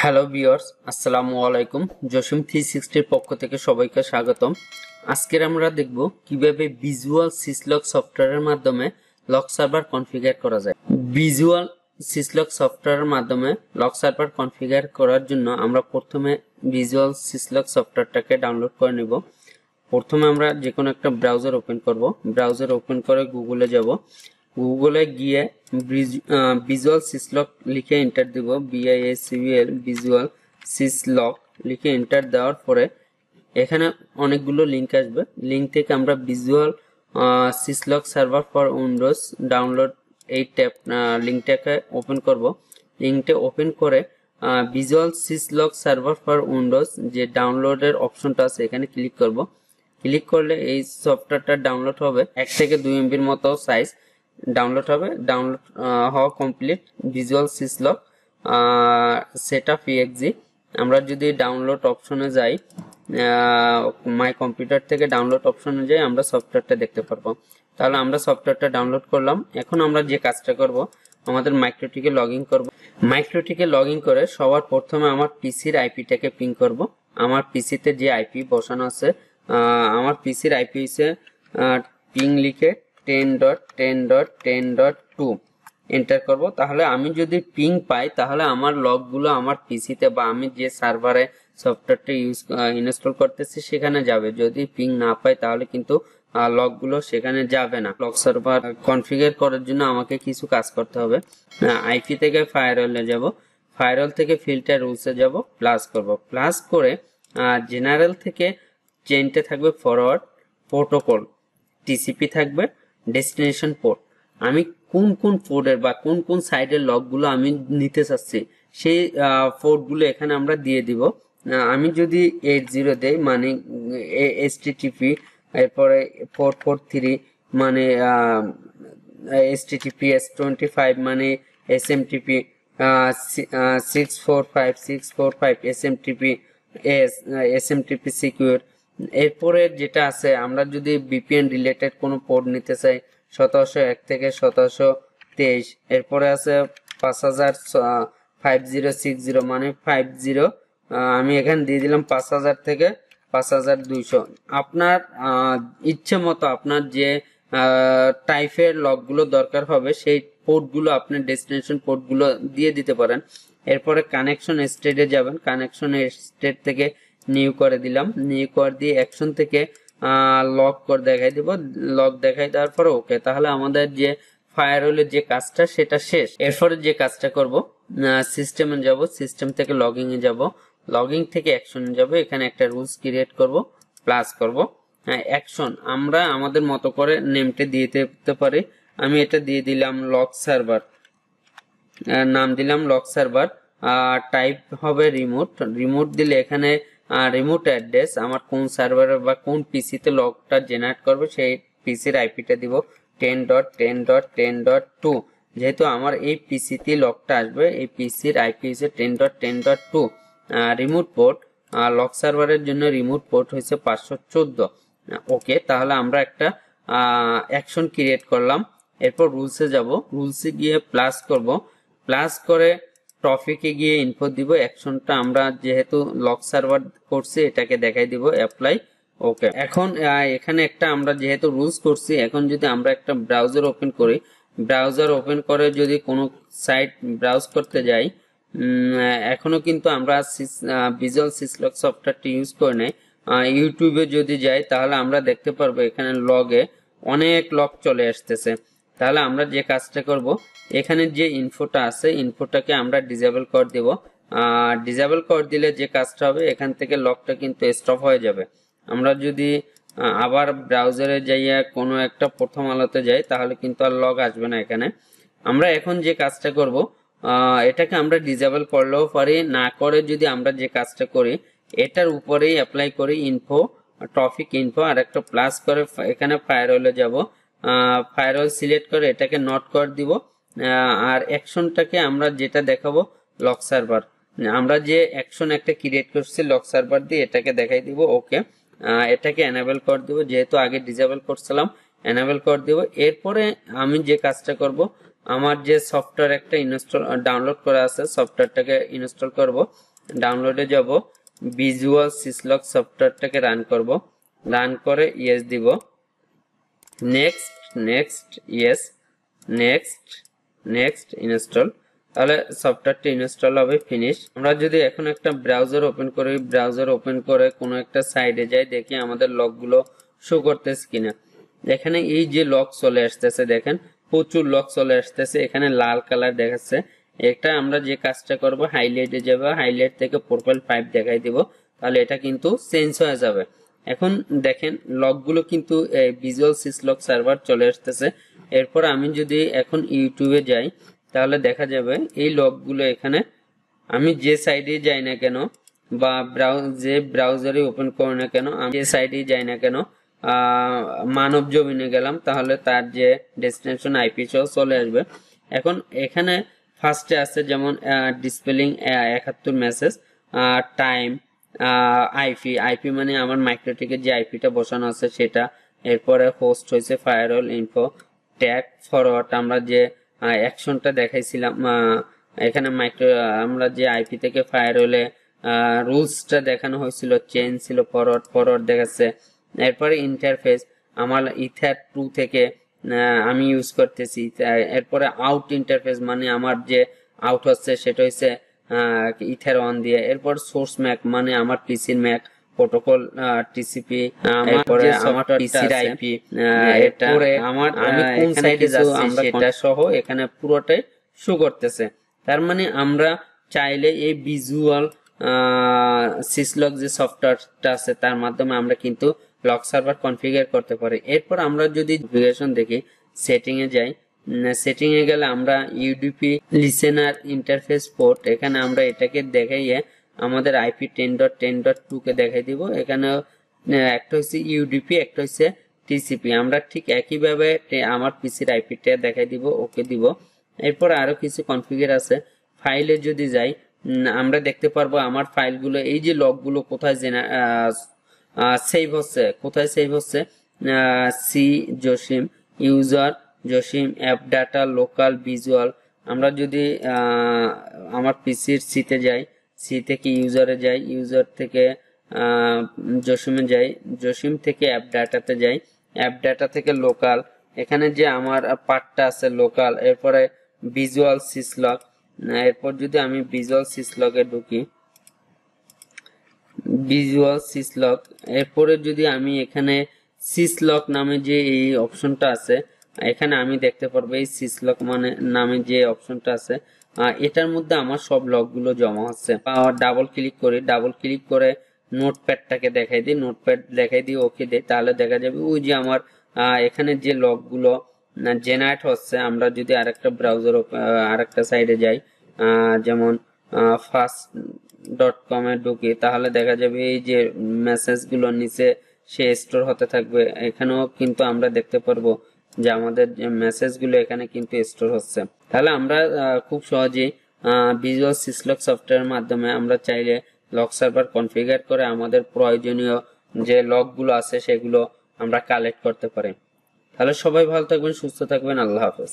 Hello viewers, আসসালামু আলাইকুম। জসিম 360 এর পক্ষ থেকে সবাইকে স্বাগতম। আজকের আমরা দেখব কিভাবে ভিজুয়াল সিসলক সফটওয়্যারের মাধ্যমে লক সার্ভার কনফিগার করা যায়। ভিজুয়াল সিসলক সফটওয়্যারের মাধ্যমে লক সার্ভার কনফিগার করার জন্য আমরা প্রথমে ভিজুয়াল সিসলক সফটওয়্যারটাকে ডাউনলোড করে নেব। প্রথমে আমরা যে কোনো একটা ব্রাউজার ওপেন করব। ব্রাউজার ওপেন করে গুগলে যাব। গুগলে গিয়ে ভিজুয়াল সিসলক লিখে এন্টার দিব, BIACUAL ভিজুয়াল সিসলক লিখে এন্টার দেওয়ার পরে এখানে অনেকগুলো লিঙ্ক আসবে। লিঙ্ক থেকে আমরা visual syslog server for Windows download এই লিঙ্কটাকে ওপেন করব। লিঙ্কটা ওপেন করে visual syslog server for Windows যে ডাউনলোডের অপশনটা আছে এখানে ক্লিক করব। ক্লিক করলে এই সফটওয়্যারটা ডাউনলোড হবে। 1 থেকে 2 MB মতো সাইজ ডাউনলোড হবে। ডাউনলোড হওয়া complete. Visual syslog setup EXE। আমরা যদি ডাউনলোড অপশনে যাই, মাই কম্পিউটার থেকে ডাউনলোড অপশনে যাই, আমরা সফটওয়্যারটা দেখতে পারবো। তাহলে আমরা সফটওয়্যারটা ডাউনলোড করলাম। এখন আমরা যে কাজটা করব, আমাদের মাইক্রোটিকে লগ ইন করবো। মাইক্রোটিকে লগ ইন করে সবার প্রথমে আমার পিসির আইপিটাকে পিং করব। আমার পিসিতে যে আইপি বসানো আছে, আমার পিসির আইপি হচ্ছে পিং লিখে 10.10.10.2 এন্টার করব। তাহলে আমি যদি পিং পাই তাহলে আমার লগগুলো আমার পিসিতে বা আমি যে সার্ভারে সফটওয়্যারটা ইনস্টল করতেছি সেখানে যাবে। যদি পিং না পাই তাহলে কিন্তু লগগুলো সেখানে যাবে না। লক সার্ভার কনফিগার করার জন্য আমাকে কিছু কাজ করতে হবে। আইপি থেকে ফায়ারওয়ালে যাব, ফায়ারওয়াল থেকে ফিল্টার রুলসে যাব, প্লাস করব। প্লাস করে জেনারেল থেকে চেইনটা থাকবে ফরওয়ার্ড প্রোটোকল, টিসিপি থাকবে, ডেস্টিনেশন পোর্ট। আমি কোন কোন পোর্টের বা কোন কোন সাইডের লগগুলো আমি নিতে চাচ্ছি সেই পোর্টগুলো এখানে আমরা দিয়ে দিব। আমি যদি 80 দেই মানে HTTP, এরপরে 443 মানে HTTPS25 মানে SMTP, 645 SMTP SMTP সিকিউর। এরপরে যেটা আছে, আমরা যদি VPN রিলেটেড কোনো পোর্ট নিতে চাই 1701 থেকে 1723। এরপরে আছে 5060 মানে 50। আমি এখানে দিয়ে দিলাম 5000 থেকে 5200। আপনার ইচ্ছে মতো আপনার যে টাইপের লগগুলো দরকার হবে সেই পোর্টগুলো আপনি ডেস্টিনেশন পোর্টগুলো দিয়ে দিতে পারেন। এরপরে কানেকশন স্টেটে যাবেন। কানেকশন স্টেট থেকে নিউ করে দিলাম। নিউ করে দিয়ে অ্যাকশন থেকে লক করে দেখাই দিব। লক দেখাই দেওয়ার পরে ওকে। তাহলে আমাদের যে ফায়ারওয়ালের যে কাজটা সেটা শেষ। এরপরে যে কাজটা করব, সিস্টেমে যাব, সিস্টেম থেকে লগইন এ যাব, লগইন থেকে অ্যাকশনে যাব। এখানে একটা রুলস ক্রিয়েট করব, প্লাস করব অ্যাকশন। আমরা আমাদের মতো করে নেমটা দিয়ে দিতে পারি। আমি এটা দিয়ে দিলাম লক সার্ভার, নাম দিলাম লক সার্ভার। টাইপ হবে রিমোট। রিমোট দিলে এখানে রিমোট অ্যাড্রেস আমার কোন সার্ভারে বা কোন পিসিতে লগটা জেনারেট করবে সেই পিসির আইপিটা দিব 10.10.10.2। যেহেতু আমার এই পিসিতে লগটা আসবে, এই পিসির আইপি হচ্ছে 10.10.2। রিমোট পোর্ট লক সার্ভারের জন্য রিমোট পোর্ট হচ্ছে 514। ওকে, তাহলে আমরা একটা অ্যাকশন ক্রিয়েট করলাম। এরপর রুলসে যাব, রুলসে গিয়ে প্লাস করব, প্লাস করে টপিকে গিয়ে ইনফো দিব। অ্যাকশনটা আমরা যেহেতু লক সার্ভার করছি এটাকে দেখাই দিব, অ্যাপ্লাই। ওকে, এখন এখানে একটা আমরা যেহেতু রুলস করছি, এখন যদি আমরা একটা ব্রাউজার ওপেন করি, ব্রাউজার ওপেন করে যদি কোনো সাইট ব্রাউজ করতে যাই, এখনো কিন্তু আমরা ভিজুয়াল সিসলক সফটওয়্যারটি ইউজ করে নেই। ইউটিউবে যদি যাই তাহলে আমরা দেখতে পারবো এখানে লগে অনেক লগ চলে আসতেছে। তাহলে আমরা যে কাজটা করব, এখানে যে ইনফোটা আছে ইনফোটাকে আমরা ডিসেবল করে দেব। ডিসেবল করে দিলে যে কাজটা হবে, এখান থেকে লকটা কিন্তু স্টপ হয়ে যাবে। আমরা যদি আবার ব্রাউজারে যাইয়া কোনো একটা প্রথম আলোতে যাই তাহলে কিন্তু আর লগ আসবে না এখানে। আমরা এখন যে কাজটা করব, এটাকে আমরা ডিসেবল করলেও পারি, না করে যদি আমরা যে কাজটা করি এটার উপরেই অ্যাপ্লাই করি ইনফো, টপিক ইনফো, আর একটা প্লাস করে এখানে ফায়ারওয়ালে যাব। ফায়ারওয়াল সিলেক্ট করে এটাকে নট করে দিব। আর অ্যাকশনটাকে আমরা যেটা দেখাবো লক সার্ভার, আমরা যে অ্যাকশন একটা ক্রিয়েট করছি লক সার্ভার দিয়ে এটাকে দেখাই দিব। ওকে, এটাকে এনেবল করে দিব, যেহেতু আগে ডিসেবল করছিলাম এনেবল করে দিব। এরপরে আমি যে কাজটা করব, আমার যে সফটওয়্যার একটা ইনস্টল ডাউনলোড করা আছে সফটওয়্যারটাকে ইনস্টল করব। ডাউনলোডে যাব, ভিজুয়াল সিসলক সফটওয়্যারটাকে রান করব, রান করে ইয়েস দিব, next next yes, next next install, তাহলে সফটওয়্যারটি ইনস্টল হবে, ফিনিশ। আমরা যদি এখন একটা ব্রাউজার ওপেন করি, ব্রাউজার ওপেন করে কোনো একটা সাইডে যাই, দেখি আমাদের লকগুলো শো করতেছে কিনা। এখানে এই যে লক চলে আসতেছে, দেখেন প্রচুর লক চলে আসতেছে, এখানে লাল কালার দেখাচ্ছে। এটা আমরা যে কাজটা করব, হাইলাইটে যাব, হাইলাইট থেকে প্রোফাইল 5 দেখাই দিব, তাহলে এটা কিন্তু চেঞ্জ হয়ে যাবে। এখন দেখেন লকগুলো কিন্তু ভিজুয়াল সিসলক সার্ভার চলে আসতেছে। এরপর আমি যদি এখন ইউটিউবে যাই, তাহলে দেখা যাবে এই লকগুলো এখানে আমি যে সাইডে যাই না কেন বা যে ব্রাউজারে ওপেন করি না কেন, আমি যে সাইডে যাই না কেন, মানব জমিনে গেলাম, তাহলে তার যে ডেস্টিনেশন আইপি সহ চলে আসবে। এখন এখানে ফার্স্টে আছে যেমন displaying 71 message, time, IP, IP মানে আমার মাইক্রোটিকের যে আইপিটা বসানো আছে সেটা। এরপরে হোস্ট হয়েছে ফায়ারওয়াল ইনফো, ট্যাগ ফরওয়ার্ড, আমরা যে অ্যাকশনটা দেখাইছিলাম এখানে আমরা যে আইপি থেকে ফায়ারওয়ালে রুলসটা দেখানো হয়েছিল, চেঞ্জ ছিল, ফরওয়ার্ড ফরওয়ার্ড দেখাচ্ছে। এরপরে ইন্টারফেস, আমার ইথার 2 থেকে আমি ইউজ করতেছি। এরপরে আউট ইন্টারফেস মানে আমার যে আউট হচ্ছে সেটা হচ্ছে ইথার 1 দিয়ে। এরপর সোর্স ম্যাক মানে আমার পিসির ম্যাক প্রোটোকল, টিসিপি, এরপরে আমার পিসির আইপি, এটা আমার আমি কোন সাইডে যাচ্ছি সেটা সহ এখানে পুরোটাই শো করতেছে। তার মানে আমরা চাইলে এই ভিজুয়াল সিসলক যে সফটওয়্যারটা আছে তার মাধ্যমে আমরা কিন্তু লক সার্ভার কনফিগার করতে পারি। এরপর আমরা যদি কনফিগারেশন দেখি, সেটিং এ যাই, সেটিং এ গেলে আমরা ইউডিপি লিসেনার ইন্টারফেস পোর্ট, এখানে আমরা এটাকে দেখাইয়ে আমাদের আইপি 10.10.2 কে দেখাই দিব। এখানে একটা হচ্ছে ইউডিপি, একটা হচ্ছে টিসিপি। আমরা ঠিক একইভাবে আমার পিসির আইপিটা দেখাই দিব, ওকে দিব। এরপর আরো কিছু কনফিগার আছে। ফাইলে যদি যাই, আমরা দেখতে পারবো আমার ফাইলগুলো, এই যে লকগুলো কোথায় সেভ হচ্ছে, কোথায় সেভ হচ্ছে, C Jasim, user Jasim, app data, local, visual. আমরা যদি আমার পিসির সিতে যাই, সি থেকে ইউজারে যাই, ইউজার থেকে জসিমে যাই, জসিম থেকে অ্যাপ ডাটাতে যাই, অ্যাপ ডাটা থেকে লোকাল, এখানে যে আমার পার্টটা আছে লোকাল, এরপরে ভিজুয়াল সিসলক। এরপর যদি আমি ভিজুয়াল সিসলকে ঢুকি, ভিজুয়াল সিসলক, এরপরে যদি আমি এখানে সিসলক নামে যে এই অপশনটা আছে, এখানে আমি দেখতে পারবো এই সিসলক মানে নামে যে অপশনটা আছে, এটার মধ্যে আমার সব লকগুলো জমা হচ্ছে। ডাবল ক্লিক করি, ডাবল ক্লিক করে নোটপ্যাডটাকে দেখাই দিই, নোটপ্যাড দেখাই দিই, ওকে দিই, তাহলে দেখা যাবে ওই যে আমার এখানে যে লকগুলো জেনারেট হচ্ছে। আমরা যদি আরেকটা ব্রাউজার আরেকটা সাইডে যাই, যেমন fast.com এ ঢুকি, তাহলে দেখা যাবে এই যে মেসেজগুলো নিচে সে স্টোর হতে থাকবে। এখানেও কিন্তু আমরা দেখতে পারবো যে আমাদের যে মেসেজগুলো এখানে কিন্তু স্টোর হচ্ছে। তাহলে আমরা খুব সহজেই ভিজুয়াল সিসলক সফটওয়্যারের মাধ্যমে আমরা চাইলে লক সার্ভার কনফিগার করে আমাদের প্রয়োজনীয় যে লকগুলো আছে সেগুলো আমরা কালেক্ট করতে পারি। তাহলে সবাই ভালো থাকবেন, সুস্থ থাকবেন, আল্লাহ হাফেজ।